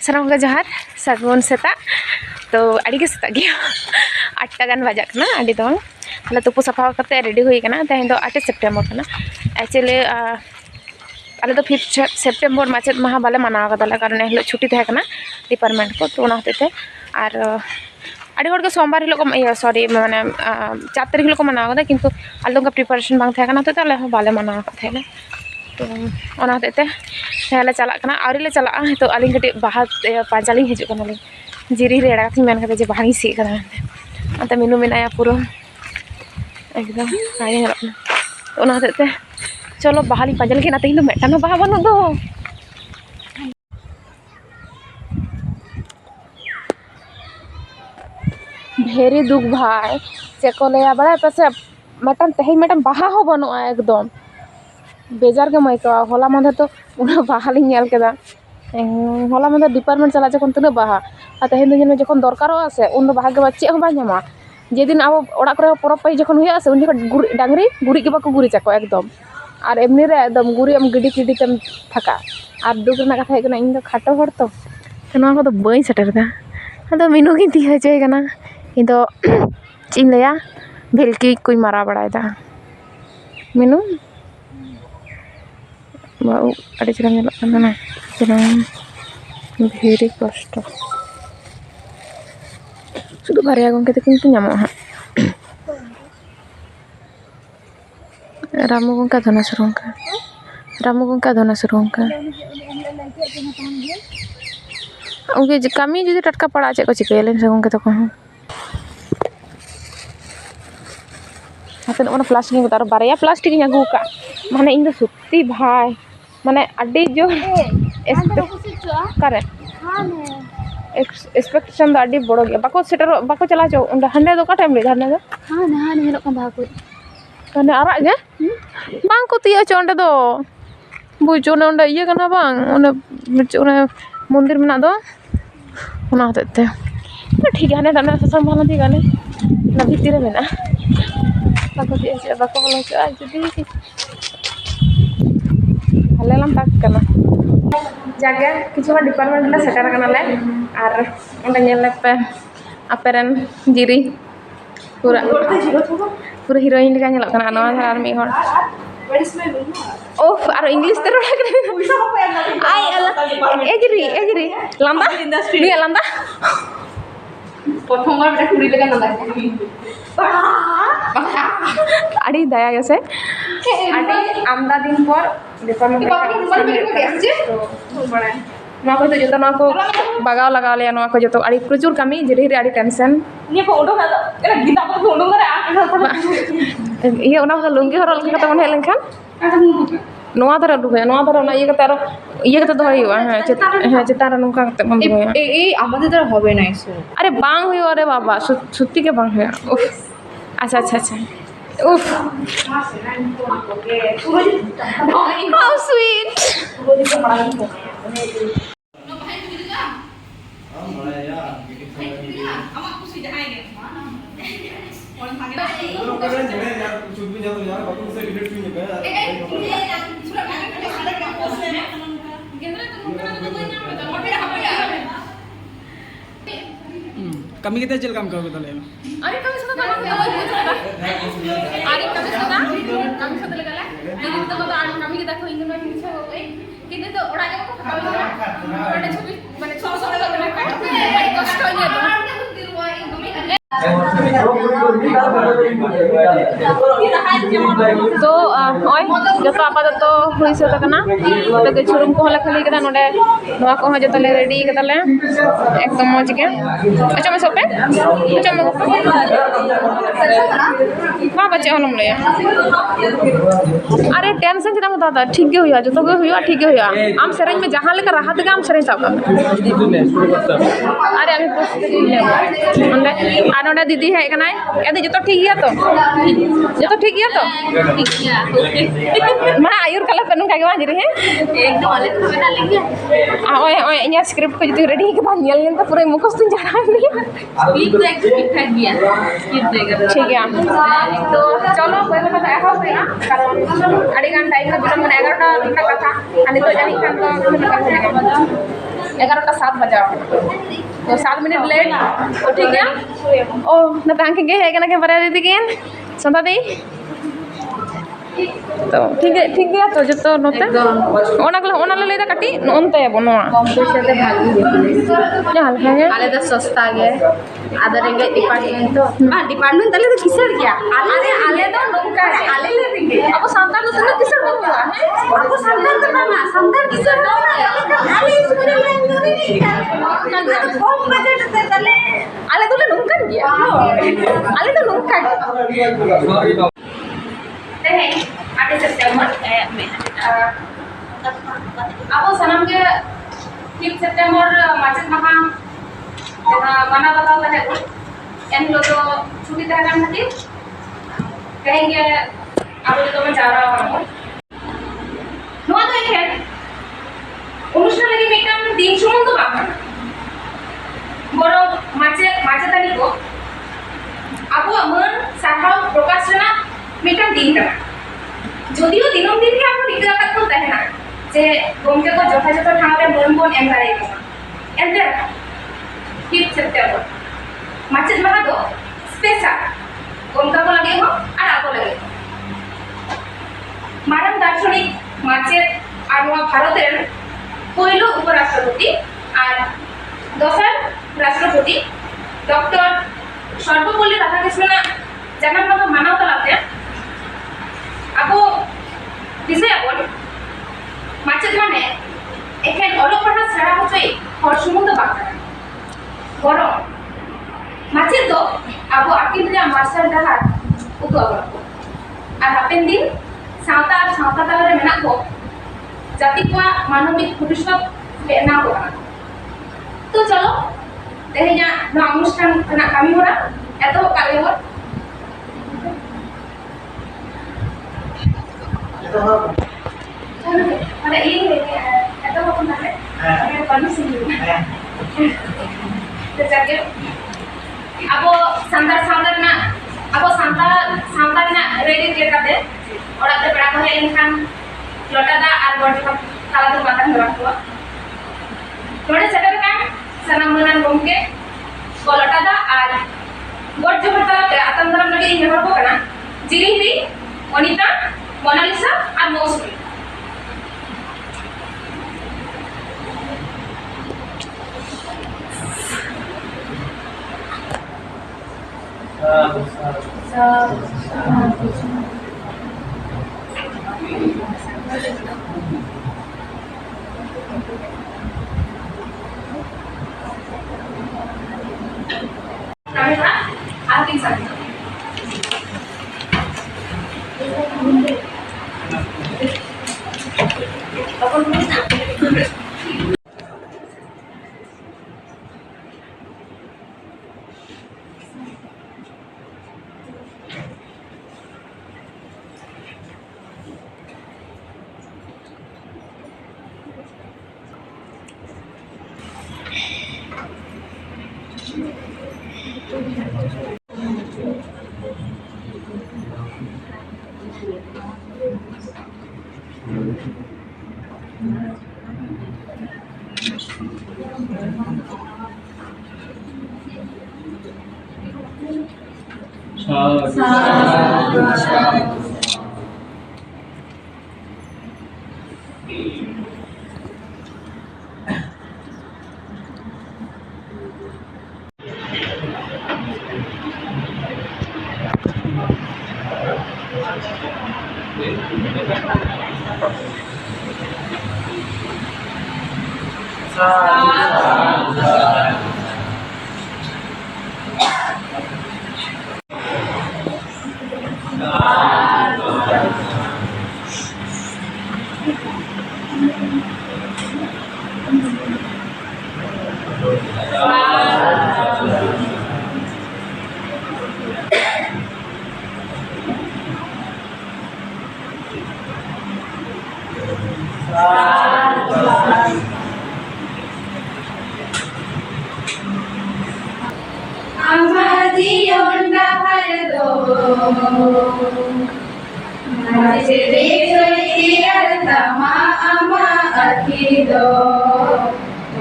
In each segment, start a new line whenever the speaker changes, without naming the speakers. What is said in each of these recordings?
सानाम को जोहार सागुन सेता तो अड़ी के सेता गया 8टा गान बजा कना अड़ी दो हले तुपु सफा करते रेडी हुई कना तेहें दो 8 सेप्टेम्बर कना एक्चुअली आले तो 5 सेप्टेम्बर माचेद महा बाले मनाव कदाले कारण हेलो छुट्टी तहे कना डिपार्टमेंट को तो ओना होते और अड़ी होड़ के सोमवार हिलो को सॉरी माने 4 तारीख हिलो को मनाव कदा किंतु आले का प्रिपारेशन बांग थे कना तो आले बाले मनाव कथेले तो ओना होते हेले चला कना आउरी ले चला तो आलिंग कटी बाहा पांचालिंग हिजु कना ले जिरी रेड़ा थी मेन कते जे बाही सी कना अंत मिनू मेनाया पूरा एकदम काई हेलना तो ओना होते चलो बाहाली पांचाली के नाते हिंदो मेटाना बाहा बनु दो भेरी दुख भाई चेको ले बड़ा पसे मटन तेही मटन बाहा हो बनुआ एकदम बेजार के मैका होला मधे तो उना बाहाली नेल केदा होला मधे डिपार्टमेंट चला जखन तना बाहा तेहेन दिन जखन दरकारो आसे उन बाहा के चे हो बा ᱧᱟᱢᱟ जेदिन अब ओड़ा करे परब पाई जखन हुया आसे उन डांगरी गुड़ी के बाको गुड़ी चाको एकदम और एमनी रे एकदम गुड़ी एम गिडी गिडी तेम थाका और दुख रना कथा हेकना इन दो खाटो हर तो नवा को बई सेटरदा अदो मिनू गिन ती हजय कना इन दो चिन लया भेलकी कोई मारा बड़ायदा मिनू बाउ अड़ी चरा नेलो कना चरा भेरी कष्ट सुदु बारिया गंके ते किंतु ᱧᱟᱢᱚᱜᱼᱟ ᱦᱟᱸᱜ रामू गंका धना सुरंका उनके कमी जुदी टटका पड़ा चे को चिकेलेन से गंके तको हातन ओना प्लास्टिक को तार बारिया प्लास्टिक ᱧ का माने इन दो सुत्ती भाई माने अड्डी जो करे एक्सपेक्टेशन द अड्डी बड़ो गया बाको सेटर बाको चला चो उंडा हंडे दो का टाइम ले हंडे दो हां हां हेलो का भाको कने आरा गे बांग को तिया चो उंडे दो बुझो ने उंडा ये कना बांग उन्हें मंदिर में ना दो उना होते तो ठीक है ना ना ससम भाला दी गाने ना भीतर में ना बाको तिया बाको बोलो चो जुदी हले लम तक कना जागे किछु डिपार्टमेंट ला सेटर कना ले और उंडे नेल पे अपेरन जिरी पूरा हीरोइन का नेल कना नवा और मी होर ओफ और इंग्लिश ते रोड़ा करे आई एजरी लंबा मी लंबा प्रथम बार बेटा कुड़ी लगा नंदा अड़ी दया गसे अड़ी आमदा दिन पर डिपार्टमेंट ना को जो ना को बगाव लगा ले ना को जो अड़ी प्रचुर कमी जिरी रे अड़ी टेंशन ये को उडो ना एरा गीता को उडो करे आ ये ओना को लुंगी हरल के त मन हेलन खान नोआ दरा दुबे नोआ दरा ना ये कते ये कते दो हुआ हां चितारा नुका कते बम हुआ ए आमादे दरा होबे ना इसो अरे बांग हुई अरे बाबा सुत्ती के बांग हुआ अच्छा उफ हाउ स्वीट
कमी कितने चल काम करोगे तले
अरे कमी से काम अरे कमी से लगा लेकिन तो कमी के देखो इंजन में पीछे हो गई किने तो ओड़ा के को खटाव ओड़ा छबि माने 600 का बड़ी कष्ट होय तो ओय जतो आपाततो हुई से तकना तो के छुरुम को हला खाली कदा नोडे नवा को जतो ले रेडी कदाले एकदम मौज के अच्छा मैं सोपे अच्छा मैं हां बच्चे हलम ले अरे टेंशन चिता मत दादा ठीक गे हुआ जतो गे हुआ ठीक गे हुआ आम सेरेंज में जहां लेकर राहत के आम सेरेंज साब अरे अभी अंदे आनोडे दीदी है कना एदे जतो ठीक गया तो ठीक गया तो माने आयुर कला तनु का के बाज रे एकदम वाले बना लेंगे ओए इया स्क्रिप्ट को जतो रेडी के बाद नेल नेल तो पूरे मुखस्त जाना नहीं स्पीक तो एक स्पीक कर दिया स्किप देगा ठीक है तो चलो कोई बात ऐसा हो ना कारण अड़ी गान टाइम का बिलम 11टा कथा अनि तो जानी खान तो 11:07 बजा तो 7 मिनट लेट तो ठीक है ओ ना तांके गे है के बरे दीदी के संता दी तो ठीक है तो जो तो नोते ओना ले लेदा कटी नोनते बनवा
कम पैसा ते भागी
जहां है
आले तो सस्ता गे आधा रेंगे डिपार्टमेंट तो हां डिपार्टमेंट तले तो किसर गया आले तो नोका आले ले रेंगे
अब संता तो तुम किसर बनवा है
आपको संतान तो ना संतान किसर ना आले स्कूल में नहीं ना तो कम बजट ते तले
आले तो नोका गया आले तो नोका Teh, ada September Aku sanam ke 5 September macet maha mana बताओ तहे एन लोग तो छुट्टी तहे kan खातिर कहेंगे अब तो मैं जा रहा हूँ नोआ तो एक है অনুষ্ঠান lagi মিটাম দিন সুমন তো বাবা বড় মাঝে তারিখ আবো মন সাহাও প্রকাশ না মিটাম দিন কানা যদিও দিনম দিন কে আপনি রিকা কাট করতে है ना যে গমকে को যথাযথ ঠাঁড়ে মন মন এম দাঁড়াই এন্তে 5 সেপ্টেম্বর মাছের মাহা তো স্পেশাল গমকা को लगे हो আর আগো লাগে মারাম দার্শনিক মাছের আর নোয়া ভারতের পয়লো উপরাষ্ট্রপতি আর দশার রাষ্ট্রপতি ডক্টর সর্বপল্লী রাধাকৃষ্ণন জানার মতো মানাও তালাতে Aku bisa ya bon macet mana এখানে অলো পড়া ছাড়া হচ্ছে হর সমুদ্র বাঁকা বড় মাছে তো আবো আকিমরা মার্শাল ডাহার উতো আবার আর হাপেন দিন সাঁওতা তালারে মেনা কো জাতি কোয়া মানবিক ভবিষ্যৎ না করা তো চলো তেহেnya নোয়া অনুষ্ঠান না কামি হরা এত কালে হর Ada ini atau apa namanya? Ada panas ini. Terjadi. Abo santar na ready lekate. Orang tu berapa hari ini kan lota da ar body kala tu matang berapa? Lota sekarang kan sanam menan bongke. Lota da ar body tu berapa? Atam dalam lagi ini berapa kan? Jiri Wanita, Mona Lisa, and Mosby. Kamera, acting sana.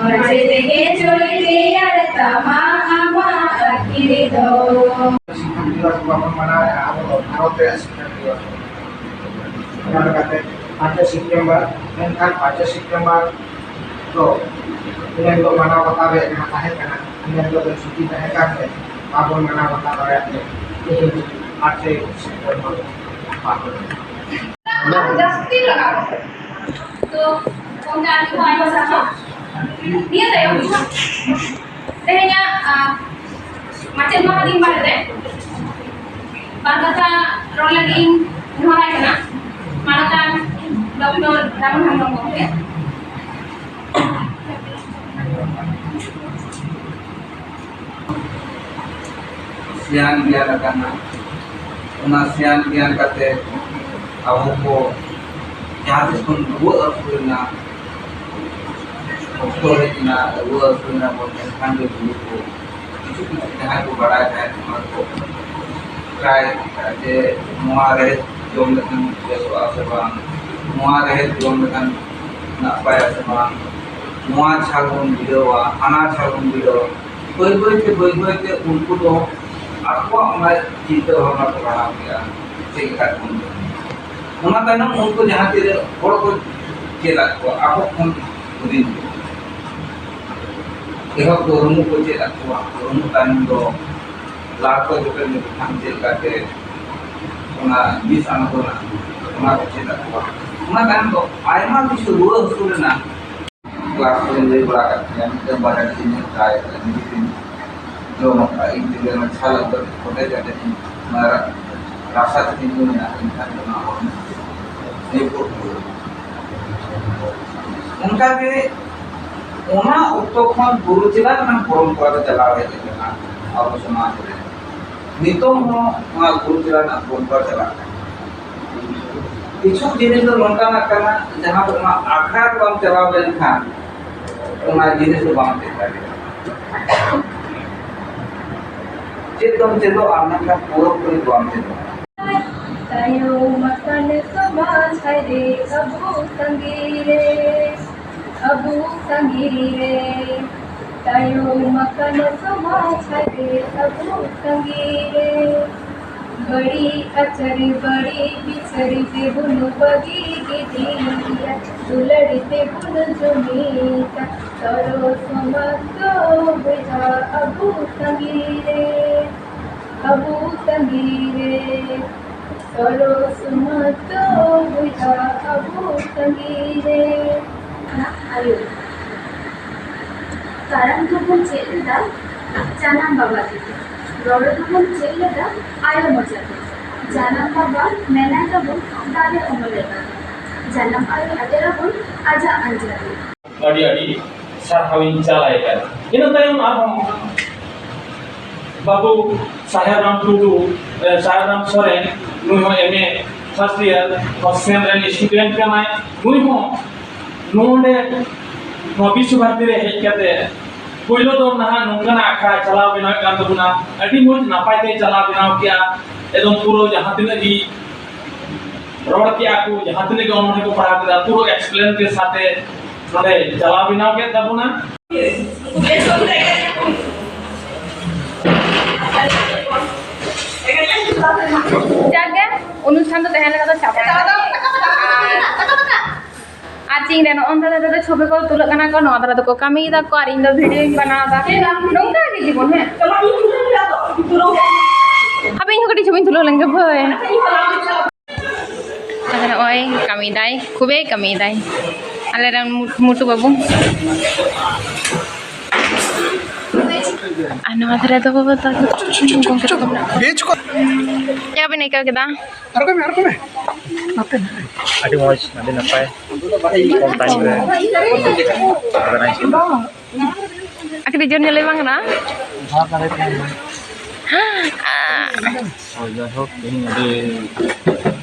मजेगे चलते यार तमा आमा अकिरे दो
शिक्षक दिवस को अपन मनाए भारत शिक्षक दिवस कनाडा 5 सितंबर मेनखान 5 सितंबर तो इन लोग मना बता रहे हैं है कना इन लोग छुट्टी है करते आप मना बता रहे हैं 8 सितंबर
जस्ती लगा तो कौन आदमी को आया sama dia tayo tehnya macam mana di mana deh bangsa role lagi mulai kena mana kan dokter Ramon Hamdong ya
sian dia karena penasian dia kate aku ko jahis pun dua apurna oktober ina dua apurna boleh kan dulu ko itu kita ko bada hai ko try je muare jom dengan beso asbang muare jom dengan nak payah sebang muar chagun bidowa ana chagun bido boi te unku do aku amai cinta bhagna ko bana gaya sehingga una tanam unku jahan tire hor ko chela ko aku kon udin ehok do rumu ko chela ko rumu tanam do lakko joker ni tham chel kate una bis anakona una ko chela ko una tanam do aima kichu ruwa husulna kelas ko le bada katya ke bada sini kai ni जो मौका interior में अच्छा लगता है होते जाते हैं हमारा रास्ता तीनों में इंसान बना हुआ है उनका के ओना उत्तोखन गुरु जिला का परंपरा चला रहे थे ना अब समाज में नितों हो वहाँ गुरु जिला का परंपरा चला किछु जिनिस तो नौका ना करना जहाँ पर वहाँ आखड़ा बम चला हुआ था वहाँ जिनिस तो बम देखा गया चेतन चेतो आना का पूरा पूरी दुआम चेतो
tayo makan समाज है रे अबू संगीरे tayo makan समाज है रे अबू संगीरे बड़ी अचरी बड़ी बिछड़ी से बुनु बगी गिदिया दुलड़ते बुन जुमीता तरो समतो बेजा अबू संगीरे तरो समतो बेजा अबू संगीरे ना आयो कारण যখন ছেলেটা জানাম বাবা দিতে বড় যখন ছেলেটা আয়ো মজাতে জানাম বাবা মেনা যাব দাদে অমলেটা জানাম আয়ো আদেরাবুন আজা আঞ্জাতে
ᱟᱹᱰᱤ ᱥᱟᱨᱦᱟᱣᱤᱧ ᱪᱟᱞᱟᱭᱮᱫᱟ ᱤᱱᱟᱹ ᱛᱟᱭᱚᱢ ᱟᱨᱦᱚᱸ ᱵᱟᱵᱩ ᱥᱟᱦᱮᱵᱨᱟᱢ ᱴᱩᱰᱩ ᱥᱟᱦᱮᱵᱨᱟᱢ ᱥᱚᱨᱮᱱ ᱱᱩᱭ ᱦᱚᱸ ᱮᱢᱮ ᱯᱷᱟᱥᱴ ᱤᱭᱟᱨ ᱦᱚᱥᱴᱮᱞ ᱨᱮᱱ ᱥᱴᱩᱰᱮᱱᱴ ᱠᱟᱱᱟᱭ ᱱᱩᱭ ᱦᱚᱸ ᱱᱚᱰᱮ ᱱᱚᱣᱟ ᱵᱤᱥᱥᱚ ᱵᱷᱟᱨᱚᱛᱤ ᱨᱮ ᱦᱮᱡ ᱠᱟᱛᱮ ᱯᱳᱭᱞᱳ ᱫᱚ ᱱᱟᱦᱟᱜ ᱱᱚᱝᱠᱟᱱᱟᱜ ᱟᱠᱷᱲᱟ ᱪᱟᱞᱟᱣ ᱵᱮᱱᱟᱣ ᱠᱟᱱ ᱛᱟᱵᱚᱱᱟ ᱟᱹᱰᱤ ᱢᱚᱡᱽ ᱱᱟᱯᱟᱭ ᱛᱮ ᱪᱟᱞᱟᱣ ᱵᱮᱱᱟᱣ ᱠᱮᱜᱼᱟ ᱮᱠᱫᱚᱢ ᱯᱩᱨᱟᱹ ᱡᱟᱦᱟᱸ ᱛᱤᱱᱟᱹᱜ ᱜᱮ ᱨᱚᱲ ᱠᱮᱜᱼᱟ ᱠᱚ ᱡᱟᱦᱟᱸ ᱛᱤᱱᱟᱹᱜ ᱜᱮ ᱚᱱᱚᱬᱦᱮ ᱠᱚ ᱯᱟᱲᱦᱟᱣ ᱠᱮᱫᱟ ᱯᱩᱨᱟᱹ ᱮᱠᱥᱯᱞᱮᱱ के साथे नोडे चलाव बनाव के तबुना
जागे অনুষ্ঠান তো দেখে লাগা তো চাপা आचिंग रे नोंदा रे छबि को तुलक कना को नोदा रे को कामी दा को आरिंदा वीडियो बनावा दा नोंका के जीवन है अबे इन कटी छबि तुलो लंगे भय अरे ओय कामी दाई खूबे कामी दाई आले रन मुटु बाबू आनो आदरे तो बाबू ता
बेच को
या बने का केदा
हर को में नाते
अभी मौज अभी नपाय कम टाइम रे ऑर्गेनाइज
आखिरी जन ले बांगना
हां करे और जाहो इन अभी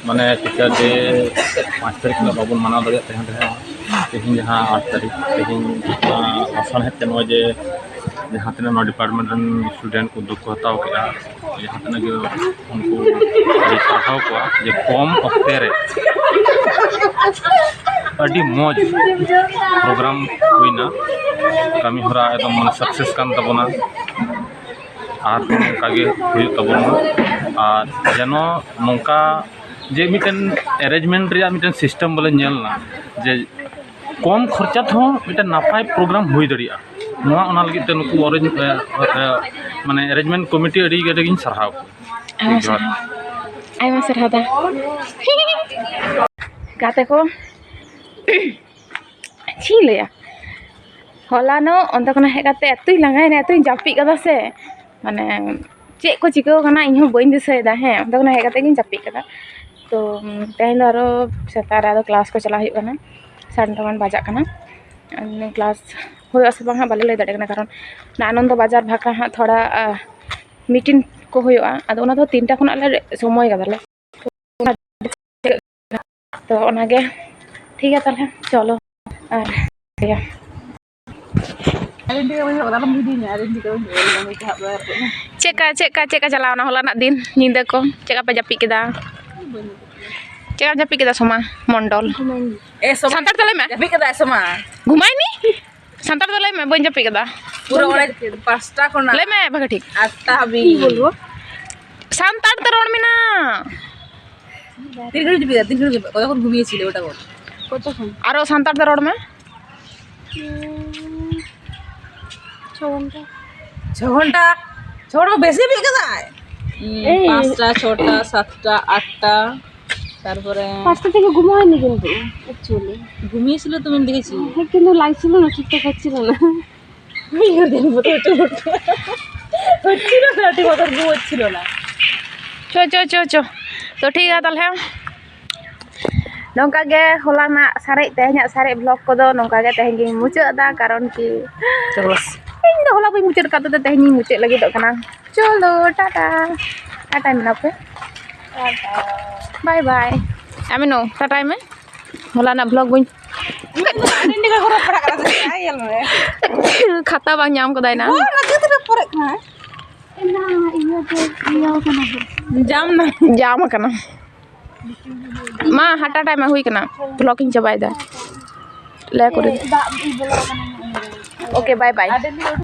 माने टीचर डे 5 तारीख में बाबन मना दरे तहन रहे तेहिन जहां 8 तारीख तेहिन आसान है तनो जे जहां तने नो डिपार्टमेंट रन स्टूडेंट को दुख हताव के जहां तने के उनको पढ़ाव को जे कम ऑक्टे रे अड़ी मौज प्रोग्राम हुईना कमी हरा एकदम मन सक्सेस कान तबना और नौका गे हुई तबना और जेनो नौका जे मिटन अरेंजमेंट रे मिटन सिस्टम बोले नेलना जे कम खर्चा तो मिटन नापाय प्रोग्राम हुई दड़िया नोआ ओना लगी ते नुकु ऑरेंज माने अरेंजमेंट कमिटी अड़ी गेगिन सरहाव
आयमा सरहादा गाते को छी लया हलानो अंत कोना हेगाते एतुई लांगायना एतुई जापी कदा से माने चे को चिको कना इन बइन दिसैदा हे अंत कोना हेगाते गिन जापी कदा तो तेन दारो सेतारा दो क्लास को चला हुई कना 7 बजा कना क्लास हो आसे बांगा बाले लय दाड़े कना कारण आनंद बाजार भाखरा हाँ थोड़ा मीटिंग को होयोआ आदो ओना दो 3टा खना ले समय कदाले तो ओनागे ठीक है ताले चलो और चेका चलावना होला ना दिन नींद को चेका पे जापी केदा चेका जापी केदा सोमा मंडल
ए सोमा
संतार तले में
जापी केदा सोमा
घुमाई नी संतार तले में बन जापी केदा
पूरा ओने 5टा कोना
ले में भागे ठीक
8टा हबी बोलबो
संतार त रोड में ना
3 घंटे जापी 3 घंटे কতক্ষণ ঘুমিয়েছিলে ওটা বল কতক্ষণ
आरो संतार त रोड में
6 ঘন্টা বেশি বেগে যায় 5টা 6টা 7টা 8টা তারপরে
5টা থেকে ঘুম হয়নি কিন্তু অ্যাকচুয়ালি
ঘুমিয়েছিল তুমি দেখেছি
হ্যাঁ কিন্তু লাগছিল না ঠিকঠাক হচ্ছিল না
মিগো দেন মতো হচ্ছিল না ঠিক মতো ঘুম হচ্ছিল না
चो तो ठीक है ताले नौका गे होलाना सारे तेहना सारे ब्लॉग को दो नौका गे तेहगी मुचादा कारण कि
terus
इन दो होला बई मुचाद काते तेहनी मुचाद लगी दो कना चलो टाटा टाटा में पे टाटा बाय बाय आमिनो टाटा में होलाना ब्लॉग बई
ini ka pernah kata saya loh
खाता bang nyam ko dai na
nanti tidak porek mah
না ইয়া তো ইয়া kana
जाम कना मा हटा टाइम हुई कना ब्लॉगिंग चबाय दा ले करे ओके बाय बाय